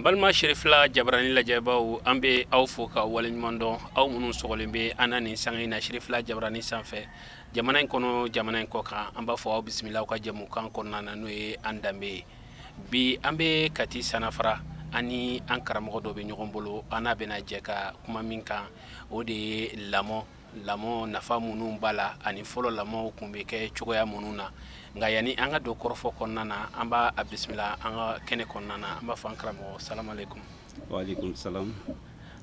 balma sherifla jabrani la jabaw ambe aw fo ka walinymondo aw munun sogolembe anani sangina sherifla jabrani sanfɛ jamana in kono jamana in kokan amba fo aw bismillah ka jamu kan konnana no e andambe bi ambe kati sanafara ani an karamɔgɔ dɔ bɛ ɲɔgɔn bolo ana bɛna jɛ ka kuma min kan o de lamɔ nafa minnu b'a la ani fɔlɔ lamɔ kun bɛ kɛ cogoya minnu na nka yani an ka don kɔrɔfɔ kɔnɔna na an b'a bisimila an ka kɛnɛ kɔnɔna na an b'a fɔ an karamɔgɔ salamu alaikum. Wa alaikum salam.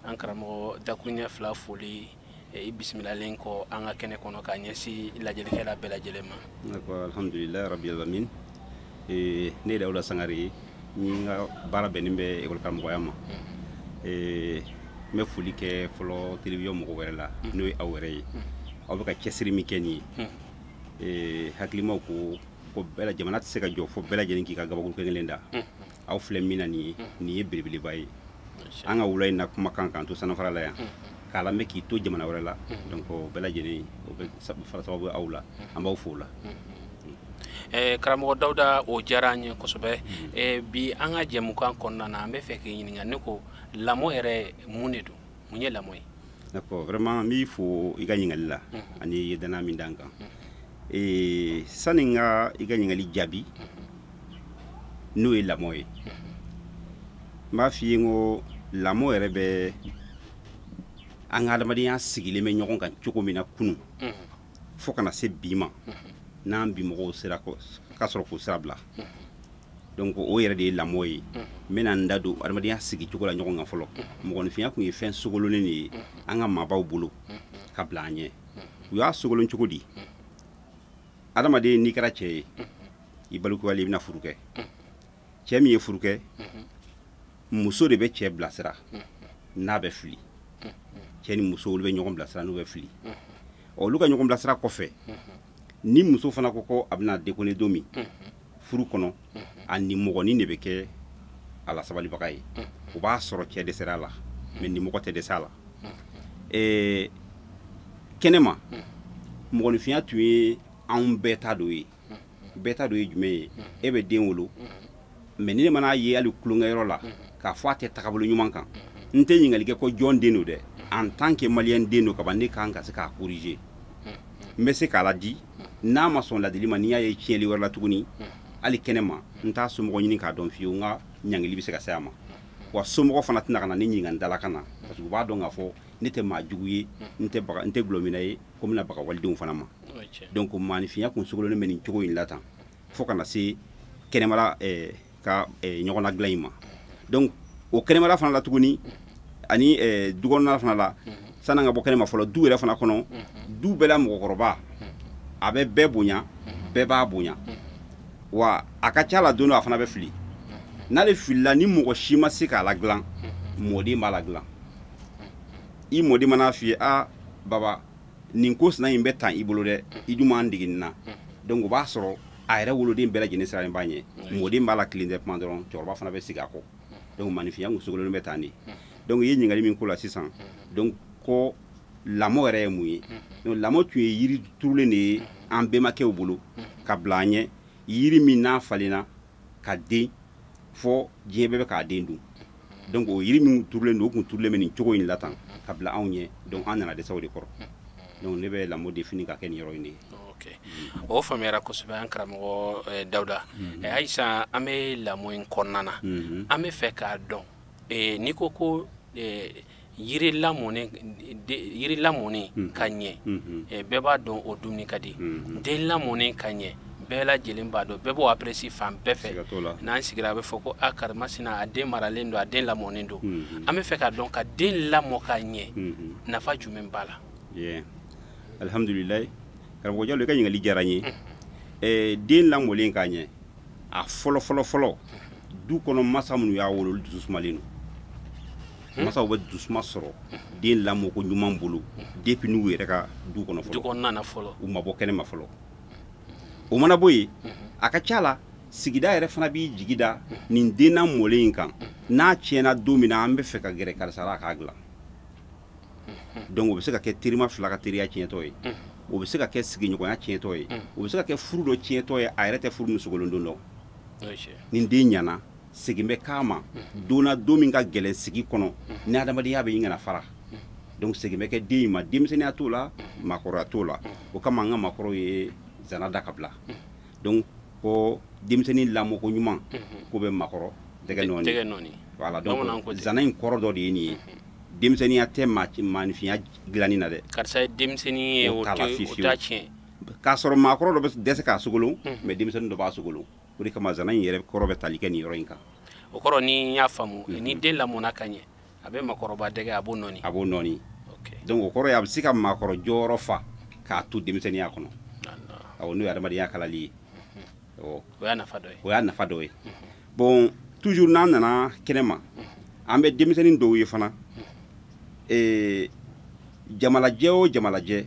An karamɔgɔ dakuruɲɛ fila foli i bisimilalen kɔ an ka kɛnɛ kɔnɔ k'a ɲɛsin lajɛlikɛla bɛɛ lajɛlen ma. D'accord, alhamdulillah rabbil alamin. Ne Dawuda Sangare ni ka baara bɛnnen bɛ école karamɔgɔya ma. N bɛ foli kɛ fɔlɔ télévision mɔgɔ wɛrɛ la n'o ye aw yɛrɛ ye. Aw bɛ ka cɛsiri min kɛ nin ye. Hakilimaw ko bɛɛ jamana tɛ se ka jɔ fo bɛɛ lajɛlen k'i ka gabakuru kelen da. Aw filɛ min na nin ye belebeleba ye. An ka wula in na kumakan k'an to sanafara la yan. K'a lamɛn k'i to jamana wɛrɛ la. Donc bɛɛ lajɛlen o bɛ fara sababu aw la an b'aw fo o la. Karamɔgɔ Dawuda o diyara an ye kosɛbɛ. Bi an ka jɛmukan kɔnɔna na an bɛ fɛ k'i ɲininka ne ko lamɔ yɛrɛ mun de don mun ye lamɔ ye. D'accord, vraiment n b'i fo i ka ɲininkali la ani i ye danaya min d'an kan. Sani n ka i ka ɲininkali jaabi n'o ye lamɔ ye n b'a f'i ye n ko lamɔ yɛrɛ bɛ an ka adamadenya sigilen bɛ ɲɔgɔn kan cogo min na kunun fo kana se bi ma n'an bi mɔgɔw sera ka sɔrɔ k'o sira bila. Donc o yɛrɛ de ye lamɔ ye. N bɛna n da don adamadenya sigi cogo la ɲɔgɔn kan fɔlɔ. Mɔgɔninfinya kun ye fɛn sogolonnen de ye an ka maabaw bolo ka bila an ɲɛ. U y'a sogolon cogo di? Adamaden n'i kɛra cɛ ye i balokuyalen i bɛna furu kɛ. Cɛ min ye furu kɛ muso de bɛ cɛ bilasira n'a bɛ fili. Cɛ ni muso olu bɛ ɲɔgɔn bilasira n'u bɛ fili. Olu ka ɲɔgɔn bilasira kɔfɛ ni muso fana ko a bɛna déconner don min furu kɔnɔ a nimɔgɔnin de bɛ kɛ a la sabalibaga ye. O b'a sɔrɔ cɛ dɛsɛra a la mais nimɔgɔ tɛ dɛsɛ a la. Kɛnɛma mɔgɔninfinya tun ye anw bɛɛ ta dɔ ye. Bɛɛ ta dɔ ye jumɛn ye? E bɛ den wolo mais ni ne man'a ye hali kulonkɛyɔrɔ la k'a fɔ a tɛ tagabolo ɲuman kan n tɛ ɲininkali kɛ ko jɔn den don dɛ. En tant que malien den don kaban ne kan ka se k'a corriger. N bɛ se k'a ladi n'a ma sɔn ladili ma n'i y'a ye tiɲɛli wɛrɛ la tuguni hali kɛnɛma n t'a somɔgɔ ɲini k'a dɔn fiyewu n ka ɲankili bɛ se ka se a ma. Wa somɔgɔ fana tɛna ka na ne ɲininka n dala ka na parce que u b'a dɔn k'a fɔ ne tɛ maa jugu ye n tɛ gulɔmina ye ko n bɛna baga walidenw fana ma. Donc maanifinya kun sogolonnen bɛ nin cogo in la tan fo kana se kɛnɛmala ka ɲɔgɔnna dilan in ma. Donc o kɛnɛmala fana la tuguni ani dukɔnɔna fana la san'an ka bɔ kɛnɛma fɔlɔ du yɛrɛ fana kɔnɔ du bɛɛ la mɔgɔkɔrɔba a bɛ bɛɛ bonya bɛɛ b'a bonya wa a ka ca la don dɔ a fana bɛ fili n'ale filila ni mɔgɔ si ma se k'a la dilan mɔden b'a la dilan. I mɔden mana f'i ye baba nin ko sina in bɛ tan i bolo dɛ i dun m'an dege nin na. Donc o b'a sɔrɔ a yɛrɛ woloden bɛɛ lajɛlen siralen b'a ɲɛ mɔden b'a la tilen tɛ kuma dɔrɔn cɛkɔrɔba fana bɛ sigi a kɔ. Donc maanifinya kun sogolonnen bɛ tan de. Donc i ye ɲininkali min k'o la sisan donc ko lamɔ yɛrɛ ye mun ye? Donc lamɔ tun ye yiri turulen de ye an bɛnbakɛw bolo ka bila an ɲɛ yiri min n'a falenna ka den fɔ diɲɛ bɛɛ bɛ k'a den dun. Donc o yiri min turulen don o kun turulen bɛ nin cogo in la tan ka bila anw ɲɛ donc an nana dɛsɛ o de kɔrɔ. Donc ne bɛ lamɔ défini ka kɛ nin yɔrɔ in de ye. O faamuyara kosɛbɛ an karamɔgɔ Dawuda. Ayisa an bɛ lamɔ in kɔnɔna na an bɛ fɛ k'a dɔn n'i ko yiri lamɔni ka ɲɛ bɛɛ b'a dɔn o dumuni ka di. Den lamɔni ka ɲɛ bɛɛ lajɛlen b'a dɔn bɛɛ b'o apprécier fan bɛɛ fɛ n'an sigira a bɛ fɔ ko karimasina a den maralen don a den lamɔnen don. An bɛ fɛ k'a dɔn ka den lamɔ ka ɲɛ nafa jumɛn b'a la? Alhamdulillah karamɔgɔ Jalo i ka ɲininkali diyara n ye. Den lamɔlen ka ɲɛ a fɔlɔ du kɔnɔ masa minnu y'a wolo olu dusu sumalen don. Masaw bɛ dusuma sɔrɔ den lamɔko ɲuman bolo depuis n'u yɛrɛ ka du kɔnɔ fɔlɔ. Du kɔnɔna fɔlɔ. U ma bɔ kɛnɛma fɔlɔ. O mana bɔ yen a ka ca la sigida yɛrɛ fana b'i jigi da nin den lamɔlen in kan n'a tiɲɛna don min na an bɛ fɛ ka gɛrɛ karisa la a k'a dilan. Donc o bɛ se ka kɛ terima fila ka teriya tiɲɛtɔ ye. O bɛ se ka kɛ sigiɲɔgɔnya tiɲɛtɔ ye. O bɛ se ka kɛ furu dɔ tiɲɛtɔ ye a yɛrɛ tɛ furu min sogolon don dɔn. Nin den ɲana segin bɛ k'a ma donna don min ka gɛlɛn sigi kɔnɔ ni adamadenya bɛ ɲini kana fara donc segin bɛ kɛ den in ma denmisɛnninya t'o la maakɔrɔya t'o la o kama an ka maakɔrɔw ye zana da ka bila donc ko denmisɛnnin lamɔko ɲuman ko bɛ maakɔrɔ tɛgɛ nɔɔni voilà donc zana in kɔrɔ dɔ de ye nin ye denmisɛnninya tɛ maanifinya dilanni na dɛ karisa ye denmisɛnnin ye o t'a tiɲɛ k'a sɔrɔ maakɔrɔ dɔ bɛ dɛsɛ k'a sogolon mais denmisɛnnin dɔ b'a sogolon o de kama zana in yɛrɛ kɔrɔ bɛ tali kɛ nin yɔrɔ in kan o kɔrɔ ni y'a faamu ni den lamɔna ka ɲɛ a bɛ maakɔrɔba dɛgɛ a b'o nɔɔni donc o kɔrɔ ye a bɛ se ka maakɔrɔ jɔyɔrɔ fa k'a to denmisɛnninya kɔnɔ awɔ n'o ye adamadenya kalali ye o y'a nafa dɔ ye o y'a nafa dɔ ye bon toujours n'an nana kɛnɛ ma an bɛ denmisɛnnin dɔw ye fana jamalajɛ o jamalajɛ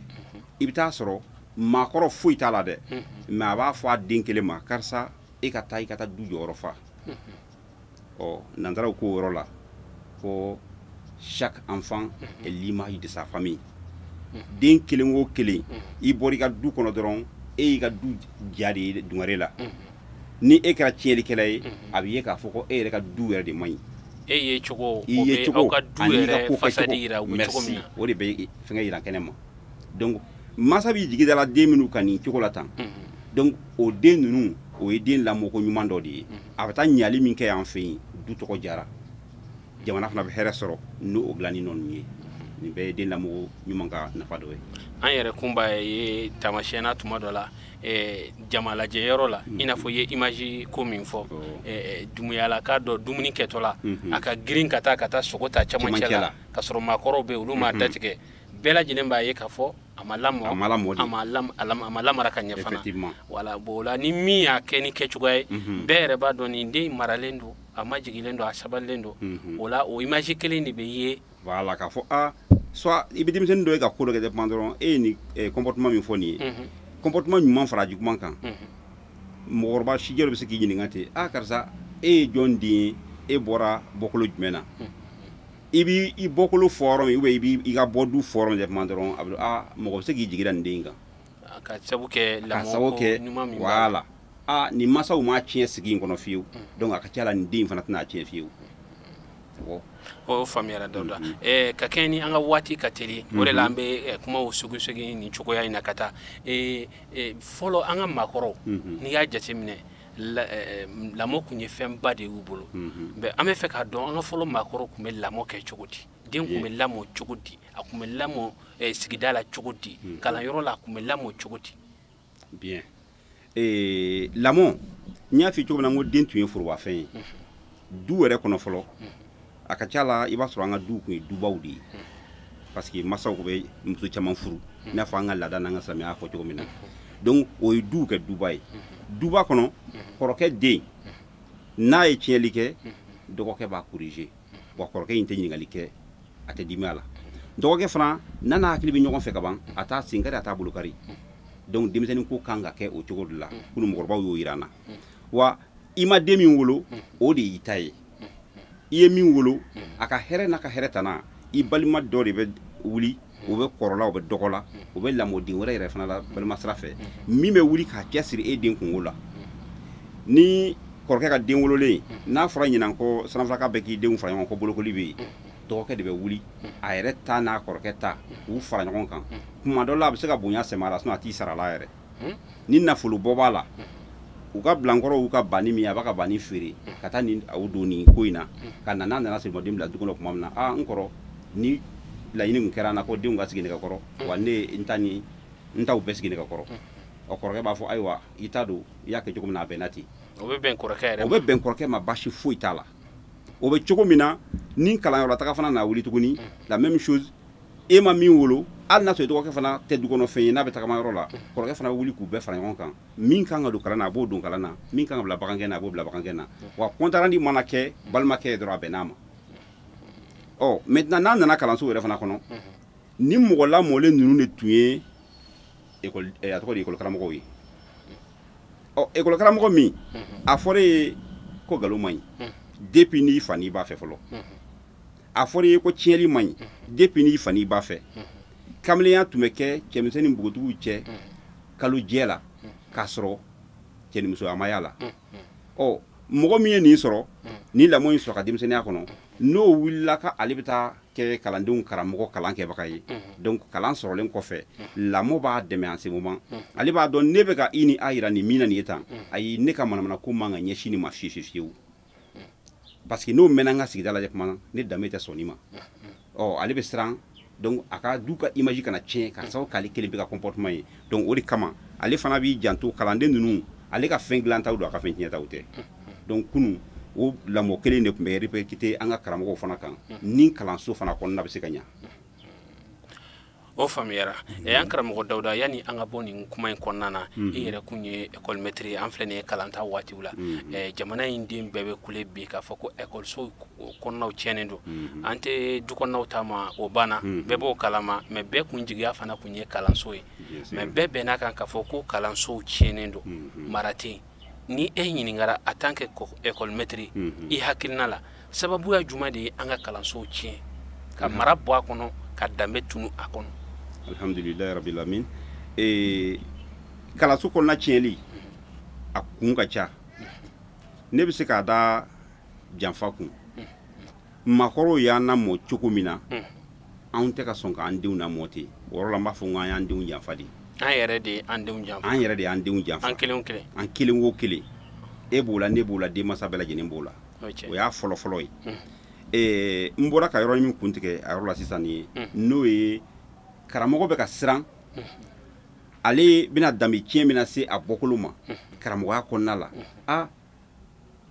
i bɛ taa sɔrɔ maakɔrɔ foyi t'a la dɛ mais a b'a fɔ a den kelen ma karisa e ka taa i ka taa du jɔyɔrɔ fa ɔ nanzaraw ko o yɔrɔ la ko chaque enfant est l'image de sa famille den kelen o kelen i bɔra i ka du kɔnɔ dɔrɔn e y'i ka du ja de ye dungare la ni e kɛra tiɲɛlikɛla ye a bɛ ye k'a fɔ ko e yɛrɛ ka du yɛrɛ de man ɲi e ye cogo o bɛ aw ka du yɛrɛ fasadi yira u bɛ cogo min na o de bɛ fɛngɛ yira kɛnɛ ma donc masa b'i jigi dala den minnu kan nin cogo la tan donc o den ninnu o ye den lamɔko ɲuman dɔ de ye a bɛ taa ɲali min kɛ y'an fɛ yen du tɔgɔ jara jamana fana bɛ hɛrɛ sɔrɔ n'o dilanni nɔnu ye nin bɛɛ ye den lamɔko ɲuman ka nafa dɔ ye an yɛrɛ kunba ye tamasiyɛnna tuma dɔ la jama lajɛyɔrɔ la i n'a fɔ i ye image ko min fɔ dumuyalaka dɔ dumuni kɛtɔla a ka girin ka taa sogo ta cɛmancɛ la ka sɔrɔ maakɔrɔw bɛ olu m'a datigɛ bɛɛ lajɛlen b'a ye k'a fɔ a ma lamara ka ɲɛ fana wala bon o la ni min y'a kɛ ni kɛcogoya ye bɛɛ yɛrɛ b'a dɔn nin den maralen don a ma jigilen don a sabalilen don o la o image kelen de bɛ ye voilà k'a fɔ soit i bɛ denmisɛnnin dɔ ye ka ko dɔ kɛ dɛrɛn dɔrɔn e ye nin comportement min fɔ nin ye comportement ɲuman fara juguman kan mɔgɔkɔrɔba sijɛ dɔ bɛ se k'i ɲininka ten karisa e ye jɔn den ye e bɔra bɔkolo jumɛn na i b'i bɔkolo fɔ yɔrɔ min ou bien i ka bɔ du fɔ yɔrɔ min dɔrɔn a bɛ mɔgɔ bɛ se k'i jigi da nin den kan ka sababu kɛ lamɔ ɲuman min voilà nin masaw m'a tiɲɛ sigi in kɔnɔ fiyewu donc a ka ca la nin den fana tɛna tiɲɛ fiyewu o faamuyara Dawuda ka kɛ ni an ka waati ka teli o de la an bɛ kumaw sugu nin cogoya in na ka taa fɔlɔ an ka maakɔrɔw n'i y'a jateminɛ lamɔ tun ye fɛnba de y'u bolo an bɛ fɛ k'a dɔn an ka fɔlɔ maakɔrɔw tun bɛ lamɔ kɛ cogo di den tun bɛ lamɔ cogo di a tun bɛ lamɔ sigida la cogo di kalanyɔrɔ la a tun bɛ lamɔ cogo di bien lamɔ n y'a f'i cogo min na n ko den tun ye forobafɛn ye du yɛrɛ kɔnɔ fɔlɔ a ka ca la i b'a sɔrɔ an ka du tun ye dubaw de ye parce que masaw tun bɛ muso caman furu i n'a fɔ an ka laada n'an ka silamɛya fɔ cogo min na donc o ye duw kɛ duba ye duba kɔnɔ kɔrɔkɛ den n'a ye tiɲɛli kɛ dɔgɔkɛ b'a corriger wa kɔrɔkɛ in tɛ ɲininkali kɛ a tɛ dimi a la dɔgɔkɛ fana n'a n'a hakili bɛ ɲɔgɔn fɛ ka ban a t'a sen kari a t'a bolo kari donc denmisɛnnin ko kan ka kɛ o cogo de la kunun mɔgɔkɔrɔbaw y'o yira an na wa i ma den min wolo o de y'i ta ye i ye min wolo a ka hɛrɛ n'a ka hɛrɛ tana i balima dɔ de bɛ wuli o bɛ kɔrɔla o bɛ dɔgɔla o bɛ lamɔden wɛrɛ yɛrɛ fana la balima sira fɛ min bɛ wuli k'a cɛ siri e den kungo la ni kɔrɔkɛ ka den wololen n'a fɔra ɲinan ko sanafilaka bɛ k'i denw fara ɲɔgɔn ko bolokoli bɛ yen dɔgɔkɛ de bɛ wuli a yɛrɛ ta n'a kɔrɔkɛ ta k'u fara ɲɔgɔn kan kuma dɔ la a bɛ se ka bonya sɛmɛ a la sinon a t'i sara a la yɛrɛ ni nafolo bɔ b'a la u ka bilankɔrɔw y'u ka bani min a b'a ka bani feere ka taa nin aw don nin ko in na ka na n'a nana sirimoden bila du kɔnɔ tuma min na n kɔrɔ ni laɲini kun kɛra an na ko denw ka sigi nɛgɛkɔrɔ wa ne n t'aw bɛɛ sigi nɛgɛkɔrɔ ɔ kɔrɔkɛ b'a fɔ ayiwa i t'a don i y'a kɛ cogo min na a bɛnna ten o bɛ bɛn kɔrɔkɛ yɛrɛ ma o bɛ bɛn kɔrɔkɛ ma basi foyi t'a la o bɛ cogo min na ni kalanyɔrɔ taga fana n'a wuli tuguni la même chose e ma min wolo hali n'a sɔrɔ dɔgɔkɛ fana tɛ du kɔnɔ fɛn ye n'a bɛ tagamayɔrɔ la kɔrɔkɛ fana bɛ wuli k'u bɛɛ fara ɲɔgɔn kan min kan ka don kalan na a b'o don kalan na min kan ka bila bagankɛ na a b'o bila bagankɛ na wa kɔntarandi mana kɛ balimakɛ ye dɔrɔn a bɛnn'a ma ɔ maintenant n'a nana kalanso yɛrɛ fana kɔnɔ ni mɔgɔ lamɔlen ninnu de tun ye a tɔgɔ de ekɔli karamɔgɔw ye ɔ ekɔli karamɔgɔ min a fɔra ye ko nkalon man ɲi depuis n'i fa n'i b'a fɛ fɔlɔ a fɔra ye ko tiɲɛli man ɲi depuis n'i fa n'i b'a fɛ kamelenya tun bɛ kɛ cɛmisɛnnin npogotigiw cɛ kalo jɛ la k'a sɔrɔ cɛnimusoya ma y'a la ɔ mɔgɔ min ye nin sɔrɔ ni lamɔ in sɔrɔ ka denmisɛnniya kɔnɔ n'o wulila ka ale bɛ taa kɛ kalandenw karamɔgɔ kalan kɛbaga ye donc kalan sɔrɔlen kɔfɛ lamɔ b'a dɛmɛ en ce moment ale b'a dɔn ne bɛ ka i ni a yira nin min na nin ye tan ayi ne ka manamana ko man ka ɲɛsin nin ma fiyewu parce que n'o mɛnna n ka sigida lajɛ kuma ne danbe tɛ sɔn nin ma ɔ ale bɛ siran donc a ka du ka image kana tiɲɛ ka sababu k'ale kelen bɛ ka comportement ye donc o de kama ale fana b'i janto kalanden ninnu ale ka fɛn dilantaw don a ka fɛn tiɲɛtaw tɛ donc kunu o lamɔ kelen de tun bɛ répercuté an ka karamɔgɔw fana kan ni kalanso fana kɔnɔna bɛ se ka ɲa o faamuyara an karamɔgɔ Dawuda yani an ka bɔ nin kuma in kɔnɔna na i yɛrɛ kun ye école maître an filɛ nin ye kalanta waatiw la jamana in den bɛɛ bɛ kule bi k'a fɔ ko école so kɔnɔnaw tiɲɛnen don an tɛ du kɔnɔnaw ta ma o banna bɛɛ b'o kalama mais bɛɛ kun jigiya fana kun ye kalanso ye mais bɛɛ bɛnna kan k'a fɔ ko kalansow tiɲɛnen don mara tɛ yen ni e ɲininkara en tant que école maître i hakilina la sababuya jumɛn de ye an ka kalansow tiɲɛ ka mara bɔ a kɔnɔ ka danbe tunu a kɔnɔ alhamdulilahi rabbil alamin kalanso kɔnɔna tiɲɛli a kun ka ca ne bɛ se k'a da janfa kun maakɔrɔw y'an lamɔ cogo min na anw tɛ ka sɔn k'an denw lamɔ ten o yɔrɔ la n b'a fɔ n ko an y'an denw janfa de an yɛrɛ de an denw janfa an yɛrɛ de y'an denw janfa an kelen o kelen an kelen o kelen e b'o la ne b'o la denmansa bɛɛ lajɛlen b'o la o y'a fɔlɔ fɔlɔ ye n bɔra ka yɔrɔ min kun tigɛ a yɔrɔ la sisan nin ye n'o ye karamɔgɔ bɛ ka siran ale bɛna danbe tiɲɛ bɛna se a bɔkolo ma karamɔgɔya kɔnɔna la a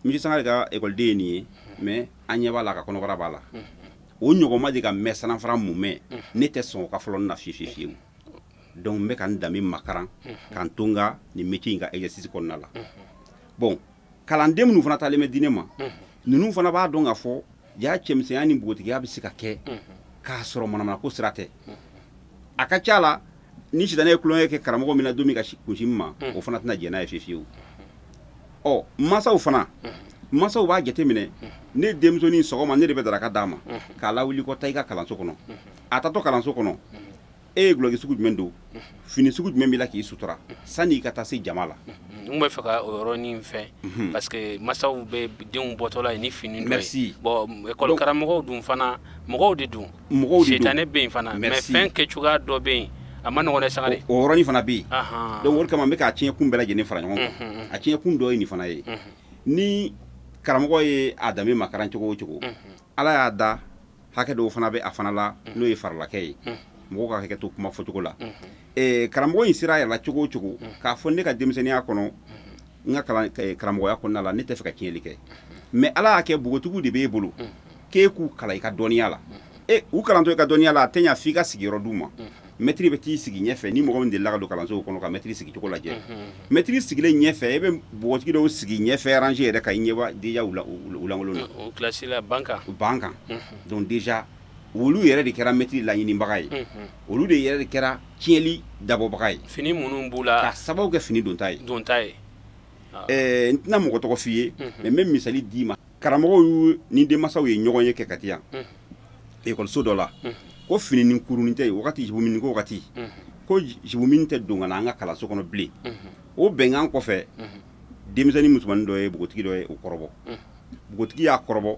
Misi Sangare ka ekɔliden ye nin ye mais an ɲɛ b'a la ka kɔnɔbara b'a la o ɲɔgɔnma de ka mɛn sanafara mun mɛn ne tɛ sɔn o ka fɔlɔ na fiyewu donc n bɛ ka n danbe makaran k'an to n ka nin métier in ka exercice kɔnɔna la bon kalanden minnu fana taalen bɛ di ne ma ninnu fana b'a dɔn k'a fɔ jaa cɛmisɛnya ni npogotigiya bɛ se ka kɛ k'a sɔrɔ manamana ko sira tɛ a ka ca la ni sitanɛ ye kulonkɛ kɛ karamɔgɔ min na don min ka kunsi min ma o fana tɛna jɛn n'a ye fiyewu ɔ masaw fana masaw b'a jateminɛ ne denmusonin sɔgɔma ne de bɛ daraka d'a ma k'a lawuli kɔ taa i ka kalanso kɔnɔ a tatɔ kalanso kɔnɔ e ye guloki sugu jumɛn don fini sugu jumɛn b'i la k'i sutura sanni i ka taa se jama la n bɛ fɛ ka o yɔrɔnin fɛ parce que masaw bɛ denw bɔtɔla ye ni fini dɔ ye bon école karamɔgɔw dun fana mɔgɔw de don sitanɛ bɛ yen fana mais fɛn kɛcogoya dɔ bɛ yen a ma nɔgɔn dɛ Sangare o yɔrɔnin fana bɛ yen donc o de kama n bɛ k'a tiɲɛ kun bɛɛ lajɛlen fara ɲɔgɔn kan a tiɲɛ kun dɔ ye nin fana ye ni karamɔgɔ ye a danbe makaran cogo o cogo ala y'a da hakɛ dɔw fana bɛ a fana la n'o ye faralakɛ ye mɔgɔw ka hakɛ to kuma fɔcogo la karamɔgɔ in sera a yɛrɛ la cogo o cogo k'a fɔ ne ka denmisɛnniya kɔnɔ n ka karamɔgɔya kɔnɔna la ne tɛ fɛ ka tiɲɛli kɛ mais ala y'a kɛ npogotigiw de b'e bolo k'e k'u kalan i ka dɔnniya la u kalantɔ i ka dɔnniya la a tɛ ɲa f'i ka sigiyɔrɔ d'u ma maître bɛ t'i sigi ɲɛfɛ ni mɔgɔ min delila ka don kalansow kɔnɔ ka maître sigi cogo lajɛ maître sigilen ɲɛfɛ e bɛ npogotigi dɔw sigi ɲɛfɛ ranger yɛrɛ ka i ɲɛba déjà u lankolon na o classe la ban kan donc déjà olu yɛrɛ de kɛra maître laɲinibaga ye olu de yɛrɛ de kɛra tiɲɛli dabɔbaga ye fini minnu b'u la k'a sababu kɛ fini donta ye n tɛna mɔgɔ tɔgɔ f'i ye mais n bɛ misali d'i ma karamɔgɔw ni denmansaw ye ɲɔgɔn ye kɛ ka ti yan ekɔliso dɔ la ko fini ni kurunin tɛ yen wagati jibumini ko wagati ko jibumini tɛ don ka na an ka kalanso kɔnɔ bilen o bɛnkan kɔfɛ denmisɛnnin musomanin dɔ ye npogotigi dɔ ye o kɔrɔbɔ npogotigi y'a kɔrɔbɔ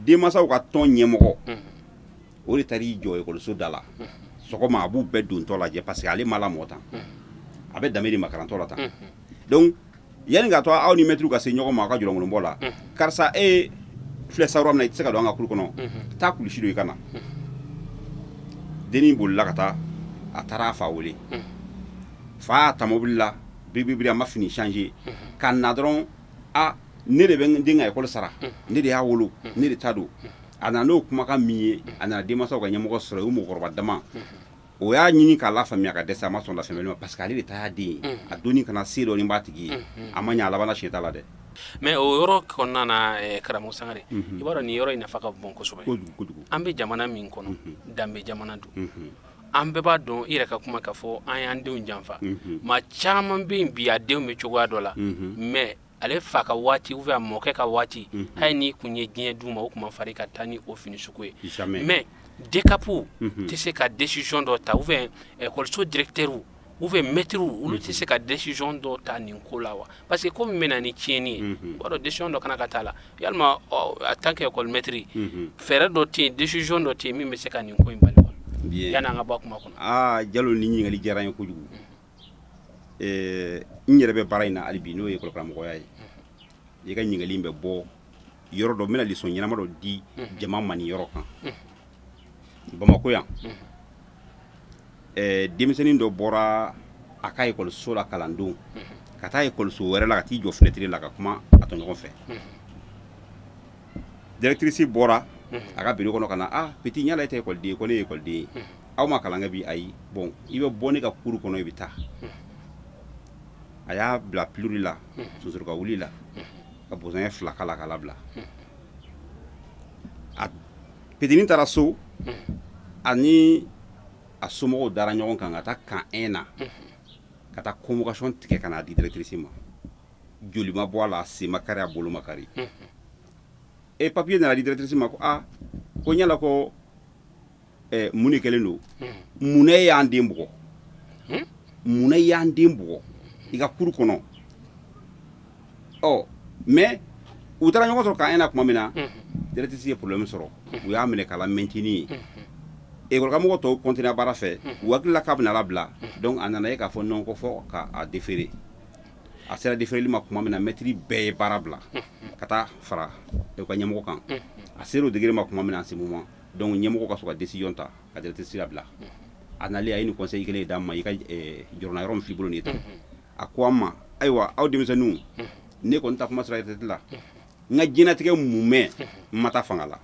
denmansaw ka tɔn ɲɛmɔgɔ o de taar'i jɔ ekɔliso da la sɔgɔma a b'u bɛɛ dontɔ lajɛ parce que ale ma lamɔ tan a bɛ danbe de makarantɔ la tan donc yanni ka to aw ni maître ka se ɲɔgɔn ma aw ka jɔlɔnkolonbɔ la karisa e filɛ sa yɔrɔ min na i tɛ se ka don an ka kuru kɔnɔ taa kulusi don i ka na dennin bolila ka taa a taara a fa wele fa y'a ta mobili la biribiri a ma fini changer ka na dɔrɔn a ne de bɛ n den ka ekɔli sara ne de y'a wolo ne de ta don a nana n'o kumakan min ye a nana denmansaw ka ɲɛmɔgɔ sɔrɔ o mɔgɔkɔrɔba dama o y'a ɲini k'a lafaamuya ka dɛsɛ a ma sɔn lafaamuya ma parce que ale de ta y'a den ye a donni kana se dɔ ni b'a tigi ye a ma ɲɛ a labanna siɲɛ t'a la dɛ mais o yɔrɔ kɔnɔna na karamɔgɔ Sangare i b'a dɔn nin yɔrɔ in nafa ka bon kosɛbɛ an bɛ jamana min kɔnɔ danbe jamana don an bɛɛ b'a dɔn i yɛrɛ ka kuma k'a fɔ an y'an denw janfa maa caman bɛ yen bi a denw bɛ cogoya dɔ la mais ale fa ka waati ou bien a mɔkɛ ka waati hali n'i kun ye diɲɛ d'u ma o tuma fari ka taa ni o fini sugu ye mais DCAP tɛ se ka décision dɔ ta ou bien école directeur ou bien mettre olu tɛ se ka décision dɔ ta nin ko la wa parce que comme mena ni tiɲɛni ye b'a dɔn décision dɔ kana ka taa la yalima en tant que école maître fɛɛrɛ dɔ tɛ yen décision dɔ tɛ yen min bɛ se ka nin ko in bali wa yanni an ka bɔ kuma kɔnɔ. Jalo ni ɲininkali diyara n ye kojugu. N yɛrɛ bɛ baara in na hali bi n'o ye école karamɔgɔya ye. I ka ɲininkali in bɛ bɔ yɔrɔ dɔ n bɛna leçon ɲɛnama dɔ di jama ma nin yɔrɔ kan. Bamakɔ yan. Denmisɛnnin dɔ bɔra a ka ekɔliso la kalandon ka taa ekɔliso wɛrɛ la ka t'i jɔ fenêtre la ka kuma a tɔɲɔgɔn fɛ. Directrice bɔra a ka bureau kɔnɔ ka na petit ɲala e tɛ ekɔliden ye ko ne ye ekɔliden ye aw ma kalan kɛ bi ayi bon i bɛ bɔ ne ka cour kɔnɔ i bɛ taa. A y'a bila pilori la sosoruka wuli la ka bɔsɔn fila k'a la k'a labila. Petinin taara so ani a somɔgɔw dara ɲɔgɔn kan ka taa kan 1 na ka taa convocation tigɛ ka n'a di directrice ma joli ma bɔ a la a sen ma kari a bolo ma kari papier nana di directrice ma ko ko ɲala ko mun de kɛlen don munna e y'an den bugɔ munna e y'an den bugɔ i ka cour kɔnɔ mais u taara ɲɔgɔn sɔrɔ kan 1 na tuma min na directrice ye problème sɔrɔ u y'a minɛ k'a la maintenir école karamɔgɔ tɔw continuer baara fɛ u hakilila k'a bɛna labila donc a nana ye k'a fɔ non ko fɔ k'a déférer a sera déféreli ma tuma min na maître bɛɛ ye baara bila ka taa fara u ka ɲɛmɔgɔ kan a sera o degré ma tuma min na en ce moment donc ɲɛmɔgɔ ka sɔrɔ ka décision ta ka directrice labila a nalen a ye nin conseil kelen d'a ma i ka jɔrɔna yɔrɔ min filɛ i bolo nin ye tan a ko an ma ayiwa aw denmisɛnninw ne kɔni ta kuma sera retraite la n ka diɲɛlatigɛ mumɛ n ma taa fanga la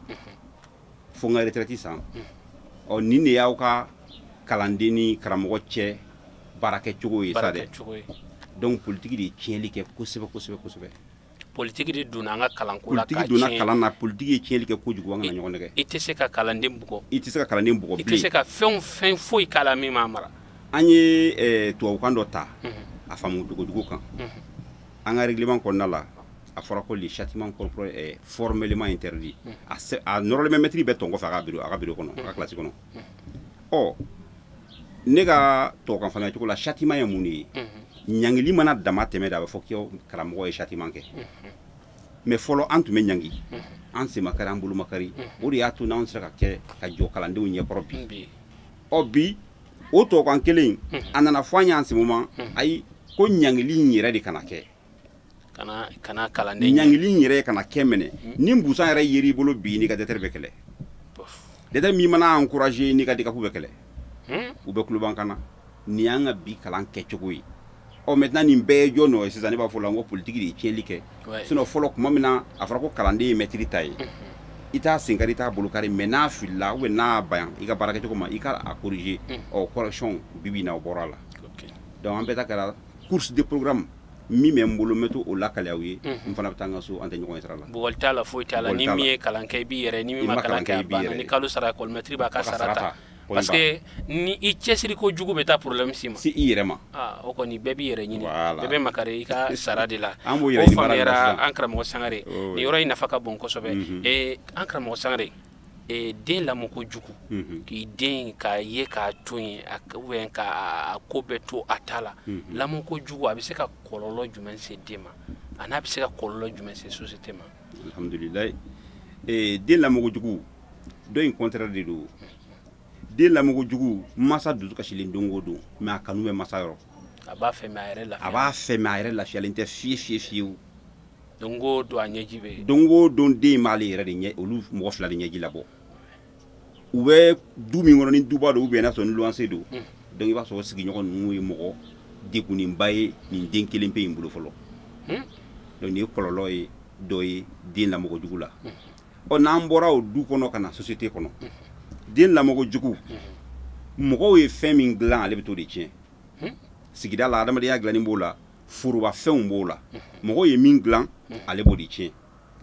fo n ka retraite san nin de y'aw ka kalanden ni karamɔgɔ cɛ baarakɛcogo ye sa dɛ donc politique de ye tiɲɛli kɛ kosɛbɛ kosɛbɛ kosɛbɛ. Politique de donna an ka kalanko la ka tiɲɛ. Politique donna kalan na politique ye tiɲɛli kɛ kojugu an kana ɲɔgɔn nɛgɛ. I tɛ se ka kalanden bugɔ. I tɛ se ka kalanden bugɔ bilen. I tɛ se ka fɛn foyi k'a la min m'a mara. An ye tubabukan dɔ ta a faamu jogojugu kan an ka règlement kɔnɔna la a fɔra ko les châtiments corporels est formellement interdit a nɔrɔlen maître bɛ tɔn kɔfɛ a ka bureau kɔnɔ a ka classe kɔnɔ ne ka tubabukan faamuya cogo la châtiment ye mun de ye ɲangili mana dama tɛmɛ de a bɛ fɔ k'o karamɔgɔ ye châtiment kɛ mais fɔlɔ an tun bɛ ɲangi an sen ma kari an bolo ma kari o de y'a to n'anw sera ka jɔ kalandenw ɲɛkɔrɔ bi bi o tubabukan kelen a nana fɔ an ye en ce moment ayi ko ɲangili in yɛrɛ de kana kɛ kana kalanden ɲangili in yɛrɛ kana kɛ minɛ ni busan yɛrɛ yeri bolo bi n'i ka dɛtɛr bɛ kɛlɛ dɛtɛr min mana encourager n'i ka dikapu bɛ kɛlɛ u bɛ kuloban kana nin y'an ka bi kalan kɛcogo ye maintenant nin bɛɛ ye jɔn nɔ ye sisan ne b'a fɔ la n ko politique de ye tiɲɛli kɛ sinon fɔlɔ tuma min na a fɔra ko kalanden ye maître ta ye i t'a sen kari i t'a bolo kari mais n'a filila ou bien n'a bayan i ka baara kɛcogo ma i ka a corriger correction bibi na o bɔra la donc an bɛɛ ta kɛra course de programme min bɛ n bolo n bɛ to o lakale aw ye n fana bɛ taa n ka so an tɛ ɲɔgɔn ye sira la bugɔli t'a la foyi t'a la ni min ye kalan kɛ i b'i yɛrɛ ni min ma kalan kɛ a banna ni kalo sara école maître b'a ka sara ta parce que ni i cɛsiri ko jugu bɛ taa problème si ma si i yɛrɛ ma o kɔni bɛɛ b'i yɛrɛ ɲini bɛɛ bɛ makari i ka sara de la o faamuyara an karamɔgɔ Sangare nin yɔrɔ in nafa ka bon kosɛbɛ an karamɔgɔ Sangare den lamɔ kojugu k'i den k'a ye k'a to yen ou k'a ko bɛɛ to a ta la lamɔ kojugu a bɛ se ka kɔlɔlɔ jumɛn se den ma a n'a bɛ se ka kɔlɔlɔ jumɛn se société ma. Alhamdulilayi den lamɔ kojugu dɔ in contraire de don den lamɔ kojugu masa dusu kasilen don o don mais a kanu bɛ masa yɔrɔ a b'a fɛ mais a yɛrɛ lafiyalen a b'a fɛ mais a yɛrɛ lafiyalen tɛ fiyewu don o don a ɲɛji bɛ don o don den m'ale yɛrɛ de ɲɛ olu mɔgɔ fila de ɲɛji labɔ u bɛ du min kɔnɔ ni duba don ou bien n'a sɔrɔ ni luwanse don donc i b'a sɔrɔ sigiɲɔgɔn ninnu ye mɔgɔ degunnenba ye nin den kelen pe in bolo fɔlɔ donc nin ye kɔlɔlɔ ye dɔ ye den lamɔ kojugu la n'an bɔra o du kɔnɔ ka na société kɔnɔ den lamɔ kojugu mɔgɔw ye fɛn min dilan ale bɛ t'o de tiɲɛ sigida la adamadenya dilanni b'o la foroba fɛnw b'o la mɔgɔw ye min dilan ale b'o de tiɲɛ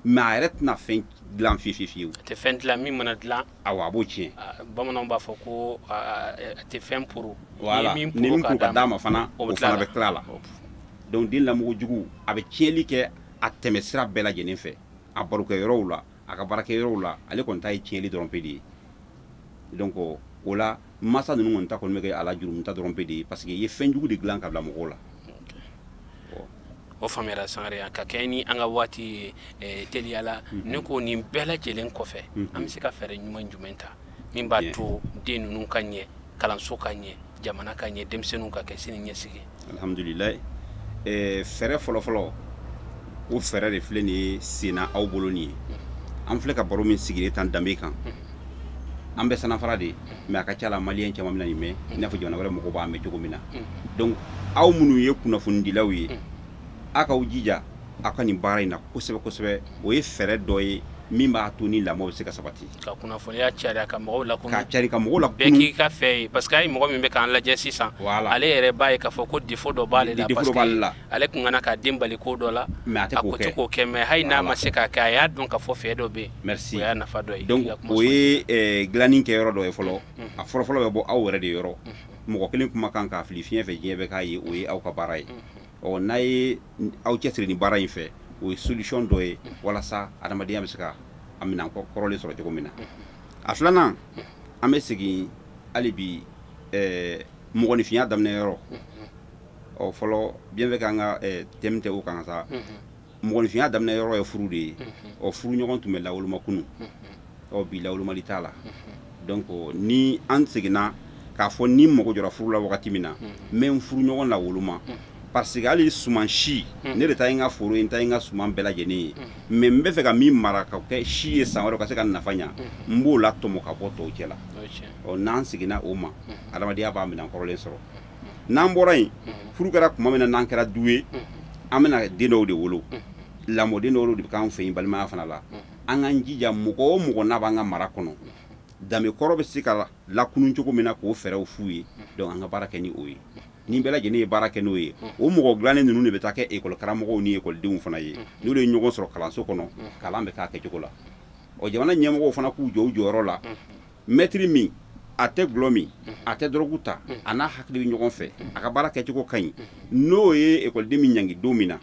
mais a yɛrɛ tɛna fɛn dilan fiyewu a tɛ fɛn dilan min mana dilan awɔ a b'o tiɲɛ bamananw b'a fɔ ko a tɛ fɛn poro voilà ni min poro ka d'a ma fana o fana bɛ tila la donc den lamɔ kojugu a bɛ tiɲɛli kɛ a tɛmɛ sira bɛɛ lajɛlen fɛ a barokɛyɔrɔw la a ka baarakɛyɔrɔw la ale kɔni ta ye tiɲɛli dɔrɔn pe de ye donc o la masa ninnu kɔni ta kɔni bɛ kɛ ala jurumuta dɔrɔn pe de ye parce que i ye fɛn jugu de dilan ka bila mɔgɔw la. O faamuyara Sangare ka kɛ ni an ka waati teliyala ne ko nin bɛɛ lajɛlen kɔfɛ an bɛ se ka fɛɛrɛ ɲuman jumɛn ta min b'a to den ninnu ka ɲɛ kalanso ka ɲɛ jamana ka ɲɛ denmisɛnninw ka kɛ sini ɲɛsigi. Alhamdulilayi fɛɛrɛ fɔlɔfɔlɔ o fɛɛrɛ de filɛ nin ye senna aw bolo nin ye an filɛ ka baro min sigilen tan danbe kan an bɛ sanafara de mais a ka ca la maliyɛn caman bɛna nin mɛn i n'a fɔ jamana wɛrɛ mɔgɔw b'a mɛn cogo min na donc aw minnu ye kunnafonidilaw ye a k'aw jija aw ka nin baara in na kosɛbɛ kosɛbɛ o ye fɛɛrɛ dɔ ye min b'a to ni lamɔ bɛ se ka sabati ka kunnafoniya cari ka mɔgɔw lakunu ka cari ka mɔgɔw lakunu bɛɛ k'i ka fɛ ye parce que a ye mɔgɔ min bɛ k'an lajɛ sisan ale yɛrɛ b'a ye k'a fɔ ko défaut dɔ b'ale la parce que ale kun kana ka den bali ko dɔ la a ko tɛ k'o kɛ mais hali n'a ma se k'a kɛ a y'a dɔn k'a fɔ fɛ dɔ bɛ yen merci o y'a nafa dɔ ye donc o ye dilanni kɛ yɔrɔ dɔ ye fɔlɔ a fɔlɔfɔlɔ bɛ bɔ aw yɛrɛ de yɔrɔ mɔgɔ kelen kuma kan k'a fili fiɲɛ fɛ diɲɛ bɛ k'a ye o ye aw ka baara ye ɔ n'a ye aw cɛsiri nin baara in fɛ o ye solution dɔ ye walasa adamadenya bɛ se ka a minɛn kɔrɔlen sɔrɔ cogo min na a filanan an bɛ segin hali bi mɔgɔninfinya daminɛ yɔrɔ ɔ fɔlɔ bien vrai que an ka thème tɛ o kan sa mɔgɔninfinya daminɛ yɔrɔ ye furu de ye ɔ furu ɲɔgɔn tun bɛ lawoloma kunun ɔ bi lawolomali t'a la donc ni an seginna k'a fɔ ni mɔgɔ jɔra furu la wagati min na n bɛ n furu ɲɔgɔn lawoloma parce que hali suman si ne de ta ye n ka foro ye n ta ye n ka suman bɛɛ lajɛlen ye mais n bɛ fɛ ka min mara ka kɛ si ye san wɛrɛ ka se ka nafa ɲa n b'o la tɔmɔ ka bɔ tɔw cɛ la ɔ n'an seginna o ma adamadenya b'a minɛn kɔrɔlen sɔrɔ n'an bɔra yen furu kɛra tuma min na n'an kɛra du ye an bɛna den dɔw de wolo lamɔden dɔw de bɛ k'an fɛ yen balimaya fana la an k'an jija mɔgɔ o mɔgɔ n'a b'an ka mara kɔnɔ danbe kɔrɔ bɛ se ka lakunun cogo min na k'o fɛɛrɛw f'u ye donc an ka baara kɛ ni o ye ni bɛɛ lajɛlen ye baara kɛ n'o ye o mɔgɔ dilannen ninnu de bɛ taa kɛ ekɔli karamɔgɔw ni ekɔlidenw fana ye n'olu ye ɲɔgɔn sɔrɔ kalanso kɔnɔ kalan bɛ k'a kɛcogo la ɔ jamana ɲɛmɔgɔw fana k'u jɔ u jɔyɔrɔ la mɛtiri min a tɛ gulɔ min a tɛ dɔrɔgu ta a n'a hakili bɛ ɲɔgɔn fɛ a ka baara kɛcogo ka ɲi n'o ye ekɔliden min ɲangi don min na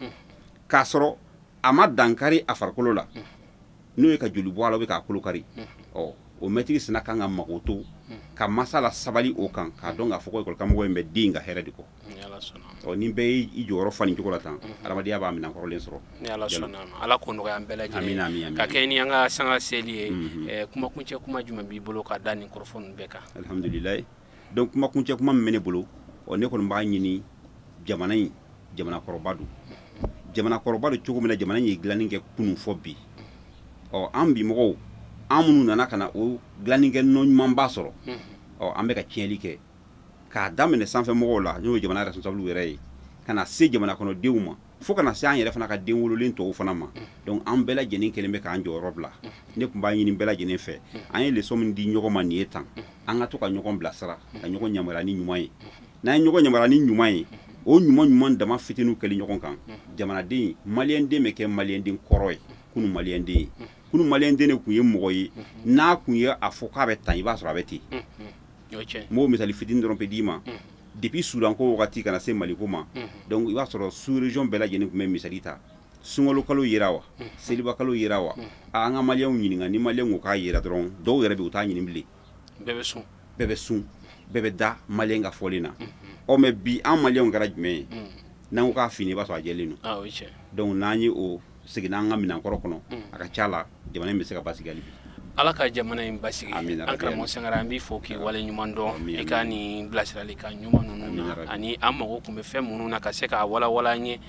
k'a sɔrɔ a ma dankari a farikolo la n'o ye ka joli bɔ a la o bɛ k'a kolo kari ɔ o mɛtiri sina kan ka mago to ka masa la sabali o kan k'a dɔn k'a fɔ ko ekɔli karamɔgɔ in bɛ den ka hɛrɛ de kɔ ɔ ni bɛɛ y'i jɔyɔrɔ fa nin cogo la tan adamadenya b'a minɛn kɔrɔlen sɔrɔ ni ala sɔnna ala k'o nɔgɔya an bɛɛ lajɛlen ka kɛ ni an ka sanga seli ye kumakuncɛ kuma jumɛn b'i bolo ka da nin kɔrɔfɔ ninnu bɛɛ kan alhamdulilayi donc kumakuncɛ kuma min bɛ ne bolo ɔ ne kɔni b'a ɲini jamana in jamana kɔrɔba don jamana kɔrɔba don cogo min na jamana in ye dilanni kɛ kunun fɔ bi ɔ an bi mɔgɔw an minnu nana ka na o dilanni kɛ nɔ ɲumanba sɔrɔ ɔ an bɛ ka tiɲɛli kɛ k'a daminɛ sanfɛ mɔgɔw la n'o ye jamana responsable yɛrɛ ye ka na se jamana kɔnɔdenw ma fo kana se an yɛrɛ fana ka den wololen tɔw fana ma donc an bɛɛ lajɛlen kelen bɛ k'an jɔyɔrɔ bila ne tun b'a ɲini bɛɛ lajɛlen fɛ an ye leçon min di ɲɔgɔn ma nin ye tan an ka to ka ɲɔgɔn bilasira ka ɲɔgɔn yamaruya ni ɲuman ye n'an ye ɲɔgɔn yamaruya ni ɲuman ye o ɲuman dama fitininw kɛli ɲɔgɔn kan jamanaden maliyɛnden bɛ kɛ maliyɛnden kɔrɔ ye kunun maliyɛnden ye kunun maliyɛnden de tun ye mɔgɔ ye n'a kun ye a fɔ k'a bɛ tan i b'a sɔrɔ a bɛ ten n b'o misali fitinin dɔrɔn pe d'i ma depuis Sudan ko wagati kana se Maliko ma donc i b'a sɔrɔ sous région bɛɛ lajɛlen tun bɛ misali ta sunkalo kalo yera wa seliba kalo yera wa an ka maliyɛnw ɲininka ni maliyɛn ko k'a yera dɔrɔn dɔw yɛrɛ bɛ u t'a ɲini bilen bɛɛ bɛ sun bɛɛ bɛ sun bɛɛ bɛ da maliyɛn ka fɔlen na ɔ mais bi an maliyɛnw kɛra jumɛn ye n'an ko k'a fini i b'a sɔrɔ a jɛlen don donc n'an ye o seginna an ka minɛnkɔrɔ kɔnɔ a ka ca la jamana in bɛ se ka basigi hali bi ala ka jamana in basigi an karamɔgɔ Sangare an b'i fɔ k'i wale ɲuman dɔn i ka nin bilasirali ka ɲuman ninnu na ani an mago tun bɛ fɛn minnu na ka se k'a walawala an ye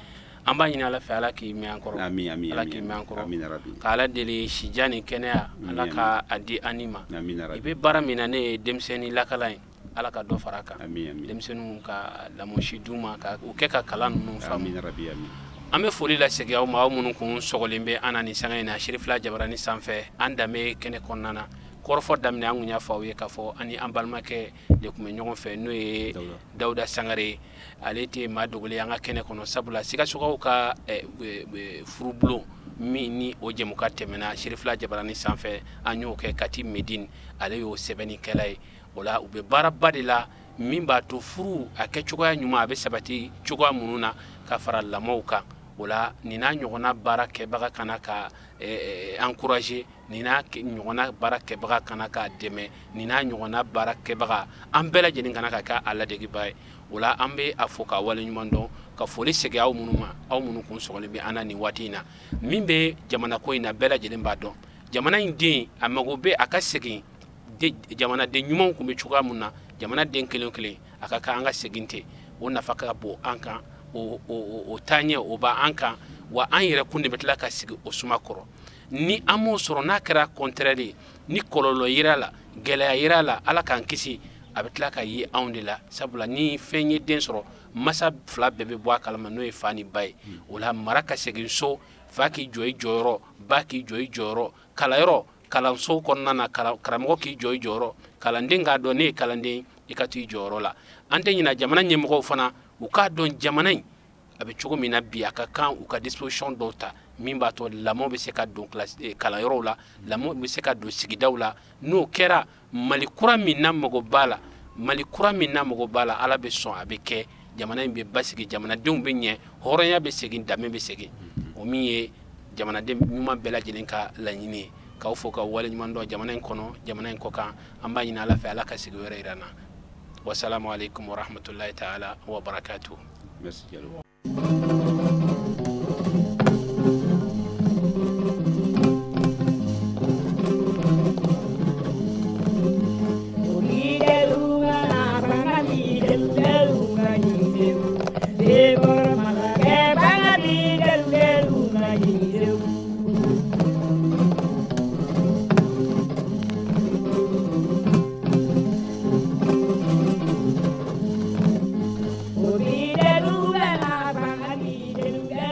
an b'a ɲini ala fɛ ala k'i mɛn an kɔrɔ ala k'i mɛn an kɔrɔ k'ala deli sijan ni kɛnɛya ala ka a di an ma i bɛ baara min na ne ye denmisɛnnin lakala ye ala ka dɔ fara a kan denmisɛnninw ka lamɔsi d'u ma ka u kɛ ka kalan ninnu faamu an bɛ foli lasegin aw ma aw minnu kun sɔgɔlen bɛ an na nin sanga in na Sirifila Jabaranin sanfɛ an danbe kɛnɛ kɔnɔna na kɔrɔfɔ daminɛ an kun y'a fɔ aw ye k'a fɔ ani an balimakɛ de tun bɛ ɲɔgɔn fɛ n'o ye Dawuda Sangare ale tɛ maa dogolen an ka kɛnɛ kɔnɔ sabula Sikasokaw ka furubulon min ni o jɛmukan tɛmɛna Sirifila Jabaranin sanfɛ an y'o kɛ Kati Medine ale y'o sɛbɛnnikɛla ye o la u bɛ baaraba de la min b'a to furu a kɛ cogoya ɲuman a bɛ sabati cogoya minnu na ka fara lamɔw kan ola nina ɲɔgɔnna baara kɛbaga kana ka encourager nina ɲɔgɔnna baara kɛbaga kana ka dɛmɛ nina ɲɔgɔnna baara kɛbaga an bɛɛ lajɛlen kana ka kɛ a ladegiba ye ola an bɛ a fo ka waleɲuman dɔn ka foli segin aw minnu ma aw minnu kun sɔgɔlen bɛ an na nin waati in na min bɛ jamana ko in na bɛɛ lajɛlen b'a dɔn jamana in den a mago bɛ a ka segin jamanaden ɲumanw kun bɛ cogoya min na jamanaden kelen kelen a ka kan an ka segin ten o nafa ka bon an kan o taaɲɛ o b'a an kan wa an yɛrɛ kun de bɛ tila ka sigi o suma kɔrɔ ni an m'o sɔrɔ n'a kɛra contraire ye ni kɔlɔlɔ yera la gɛlɛya yera la ala k'an kisi a bɛ tila ka ye anw de la sabula ni fɛn ye den sɔrɔ masa fila bɛɛ bɛ bɔ a kalama n'o ye fa ni ba ye o la mara ka segin so fa k'i jɔ i jɔyɔrɔ ba k'i jɔ i jɔyɔrɔ kalayɔrɔ kalanso kɔnɔna na karamɔgɔ k'i jɔ i jɔyɔrɔ kalanden k'a dɔn ne ye kalanden i ka to i jɔyɔrɔ la an tɛ ɲina jamana ɲɛmɔgɔw fana u k'a dɔn jamana in a bɛ cogo min na bi a ka kan u ka disposition dɔw ta min b'a to lamɔ bɛ se ka don kalanyɔrɔw la lamɔ bɛ se ka don sigidaw la n'o kɛra mali kura min na mago b'a la mali kura min na mago b'a la ala bɛ sɔn a bɛ kɛ jamana in bɛ basigi jamanadenw bɛ ɲɛ hɔrɔnya bɛ segin danbe bɛ segin o min ye jamanaden ɲuman bɛɛ lajɛlen ka laɲini ye k'aw fo ka waleɲuman dɔn jamana in kɔnɔ jamana in kɔ kan an b'a ɲini ala fɛ ala ka sigi wɛrɛ yira n na wasalamu alaikum warahmatullahi taala wa barakatuh. Merci Diallo.